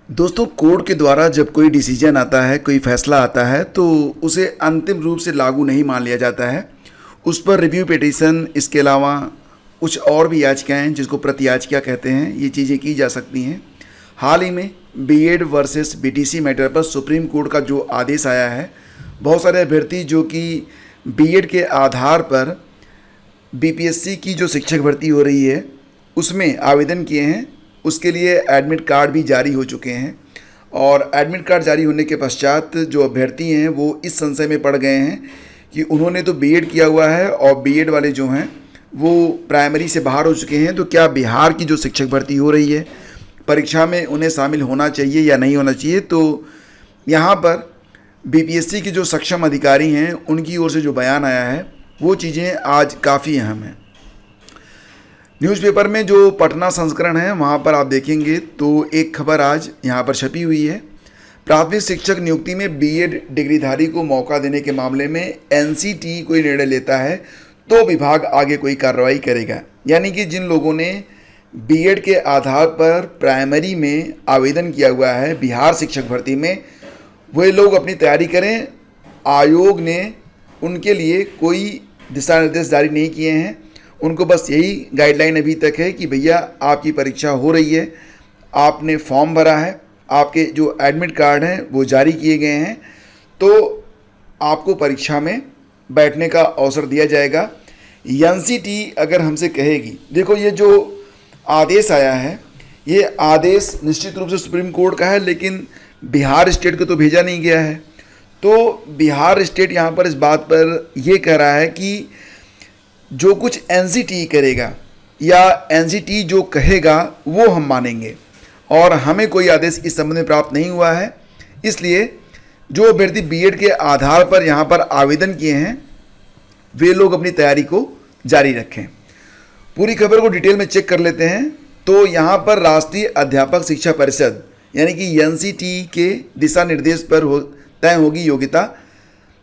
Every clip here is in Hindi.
दोस्तों, कोर्ट के द्वारा जब कोई डिसीजन आता है, कोई फैसला आता है तो उसे अंतिम रूप से लागू नहीं मान लिया जाता है। उस पर रिव्यू पिटीशन, इसके अलावा कुछ और भी याचिकाएं जिसको प्रति याचिका कहते हैं, ये चीज़ें की जा सकती हैं। हाल ही में बीएड वर्सेस बीटीसी मैटर पर सुप्रीम कोर्ट का जो आदेश आया है, बहुत सारे अभ्यर्थी जो कि बीएड के आधार पर बीपीएससी की जो शिक्षक भर्ती हो रही है उसमें आवेदन किए हैं। उसके लिए एडमिट कार्ड भी जारी हो चुके हैं और एडमिट कार्ड जारी होने के पश्चात जो अभ्यर्थी हैं वो इस संशय में पड़ गए हैं कि उन्होंने तो बीएड किया हुआ है और बीएड वाले जो हैं वो प्राइमरी से बाहर हो चुके हैं, तो क्या बिहार की जो शिक्षक भर्ती हो रही है परीक्षा में उन्हें शामिल होना चाहिए या नहीं होना चाहिए। तो यहाँ पर बीपीएससी के जो सक्षम अधिकारी हैं उनकी ओर से जो बयान आया है वो चीज़ें आज काफ़ी अहम हैं। न्यूज़पेपर में जो पटना संस्करण है वहाँ पर आप देखेंगे तो एक खबर आज यहाँ पर छपी हुई है। प्राथमिक शिक्षक नियुक्ति में बीएड डिग्रीधारी को मौका देने के मामले में एनसीटी कोई निर्णय लेता है तो विभाग आगे कोई कार्रवाई करेगा। यानी कि जिन लोगों ने बीएड के आधार पर प्राइमरी में आवेदन किया हुआ है बिहार शिक्षक भर्ती में, वे लोग अपनी तैयारी करें। आयोग ने उनके लिए कोई दिशा निर्देश जारी नहीं किए हैं। उनको बस यही गाइडलाइन अभी तक है कि भैया आपकी परीक्षा हो रही है, आपने फॉर्म भरा है, आपके जो एडमिट कार्ड हैं वो जारी किए गए हैं, तो आपको परीक्षा में बैठने का अवसर दिया जाएगा। एनसीटी अगर हमसे कहेगी, देखो ये जो आदेश आया है ये आदेश निश्चित रूप से सुप्रीम कोर्ट का है, लेकिन बिहार स्टेट को तो भेजा नहीं गया है। तो बिहार स्टेट यहाँ पर इस बात पर ये कह रहा है कि जो कुछ एनसीटी करेगा या एनसीटी जो कहेगा वो हम मानेंगे, और हमें कोई आदेश इस संबंध में प्राप्त नहीं हुआ है। इसलिए जो अभ्यर्थी बीएड के आधार पर यहाँ पर आवेदन किए हैं वे लोग अपनी तैयारी को जारी रखें। पूरी खबर को डिटेल में चेक कर लेते हैं। तो यहाँ पर राष्ट्रीय अध्यापक शिक्षा परिषद यानी कि एनसीटी के दिशा निर्देश पर तय होगी योग्यता।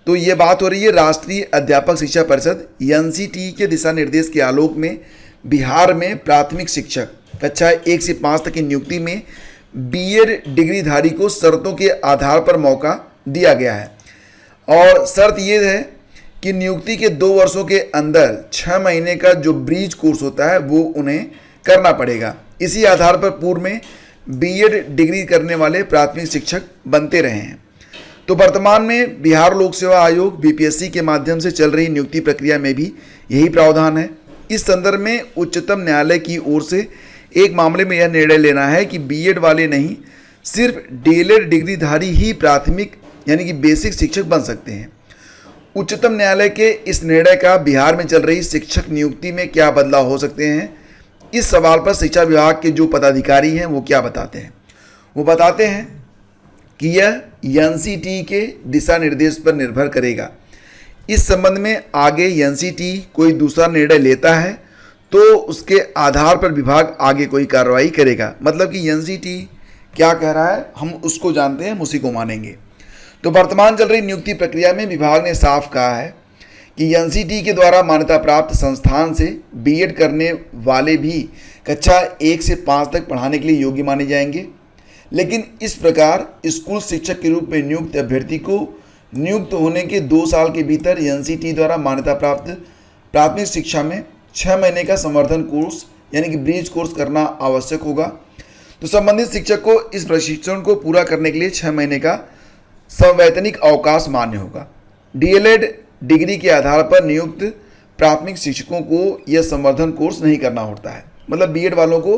तो ये बात हो रही है राष्ट्रीय अध्यापक शिक्षा परिषद एनसीटी के दिशा निर्देश के आलोक में बिहार में प्राथमिक शिक्षक कक्षा 1 से 5 तक की नियुक्ति में बीएड डिग्रीधारी को शर्तों के आधार पर मौका दिया गया है। और शर्त ये है कि नियुक्ति के 2 वर्षों के अंदर 6 महीने का जो ब्रीज कोर्स होता है वो उन्हें करना पड़ेगा। इसी आधार पर पूर्व में बीएड डिग्री करने वाले प्राथमिक शिक्षक बनते रहे हैं। तो वर्तमान में बिहार लोक सेवा आयोग बीपीएससी के माध्यम से चल रही नियुक्ति प्रक्रिया में भी यही प्रावधान है। इस संदर्भ में उच्चतम न्यायालय की ओर से एक मामले में यह निर्णय लेना है कि बीएड वाले नहीं, सिर्फ डीएलएड डिग्रीधारी ही प्राथमिक यानी कि बेसिक शिक्षक बन सकते हैं। उच्चतम न्यायालय के इस निर्णय का बिहार में चल रही शिक्षक नियुक्ति में क्या बदलाव हो सकते हैं, इस सवाल पर शिक्षा विभाग के जो पदाधिकारी हैं वो क्या बताते हैं। वो बताते हैं कि यह एनसीटी के दिशा निर्देश पर निर्भर करेगा। इस संबंध में आगे एनसीटी कोई दूसरा निर्णय लेता है तो उसके आधार पर विभाग आगे कोई कार्रवाई करेगा। मतलब कि एनसीटी क्या कह रहा है हम उसको जानते हैं, हम उसी को मानेंगे। तो वर्तमान चल रही नियुक्ति प्रक्रिया में विभाग ने साफ कहा है कि एनसीटी के द्वारा मान्यता प्राप्त संस्थान से बीएड करने वाले भी कक्षा 1 से 5 तक पढ़ाने के लिए योग्य माने जाएंगे। लेकिन इस प्रकार स्कूल शिक्षक के रूप में नियुक्त अभ्यर्थी को नियुक्त होने के 2 साल के भीतर एनसीटी द्वारा मान्यता प्राप्त प्राथमिक शिक्षा में 6 महीने का संवर्धन कोर्स यानी कि ब्रिज कोर्स करना आवश्यक होगा। तो संबंधित शिक्षक को इस प्रशिक्षण को पूरा करने के लिए 6 महीने का संवैतनिक अवकाश मान्य होगा। डीएलएड डिग्री के आधार पर नियुक्त प्राथमिक शिक्षकों को यह संवर्धन कोर्स नहीं करना होता है। मतलब बीएड वालों को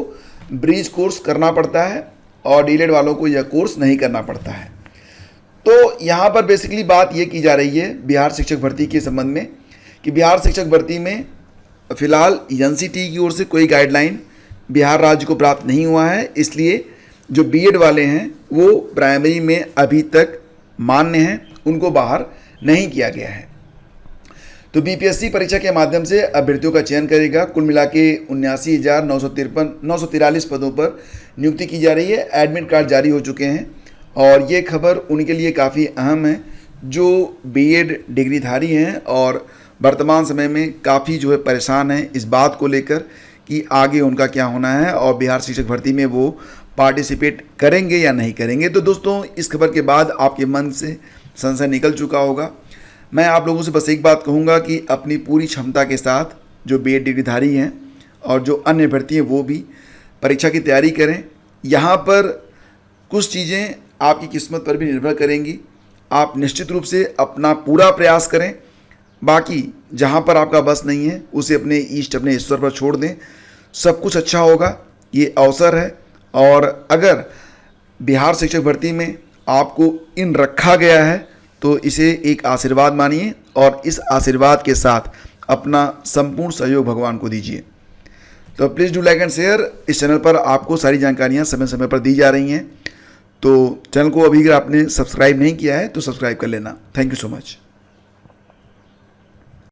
ब्रिज कोर्स करना पड़ता है और डीएलएड वालों को यह कोर्स नहीं करना पड़ता है। तो यहाँ पर बेसिकली बात ये की जा रही है बिहार शिक्षक भर्ती के संबंध में कि बिहार शिक्षक भर्ती में फिलहाल एनसीटी की ओर से कोई गाइडलाइन बिहार राज्य को प्राप्त नहीं हुआ है। इसलिए जो बीएड वाले हैं वो प्राइमरी में अभी तक मान्य हैं, उनको बाहर नहीं किया गया है। तो बीपीएससी परीक्षा के माध्यम से अभ्यर्थियों का चयन करेगा। कुल मिला के 79,943 पदों पर नियुक्ति की जा रही है। एडमिट कार्ड जारी हो चुके हैं और ये खबर उनके लिए काफ़ी अहम है जो बीएड डिग्रीधारी हैं और वर्तमान समय में काफ़ी जो है परेशान हैं इस बात को लेकर कि आगे उनका क्या होना है और बिहार शिक्षक भर्ती में वो पार्टिसिपेट करेंगे या नहीं करेंगे। तो दोस्तों, इस खबर के बाद आपके मन से संशय निकल चुका होगा। मैं आप लोगों से बस एक बात कहूँगा कि अपनी पूरी क्षमता के साथ जो बीएड डिग्रीधारी हैं और जो अन्य अभ्यर्थी हैं वो भी परीक्षा की तैयारी करें। यहाँ पर कुछ चीज़ें आपकी किस्मत पर भी निर्भर करेंगी। आप निश्चित रूप से अपना पूरा प्रयास करें, बाकी जहाँ पर आपका बस नहीं है उसे अपने ईष्ट, अपने ईश्वर पर छोड़ दें। सब कुछ अच्छा होगा, ये अवसर है। और अगर बिहार शिक्षक भर्ती में आपको इन रखा गया है तो इसे एक आशीर्वाद मानिए और इस आशीर्वाद के साथ अपना संपूर्ण सहयोग भगवान को दीजिए। तो please do like and share. इस चैनल पर आपको सारी जानकारियाँ समय समय पर दी जा रही हैं। तो चैनल को अभी अगर आपने सब्सक्राइब नहीं किया है तो सब्सक्राइब कर लेना। Thank you so much.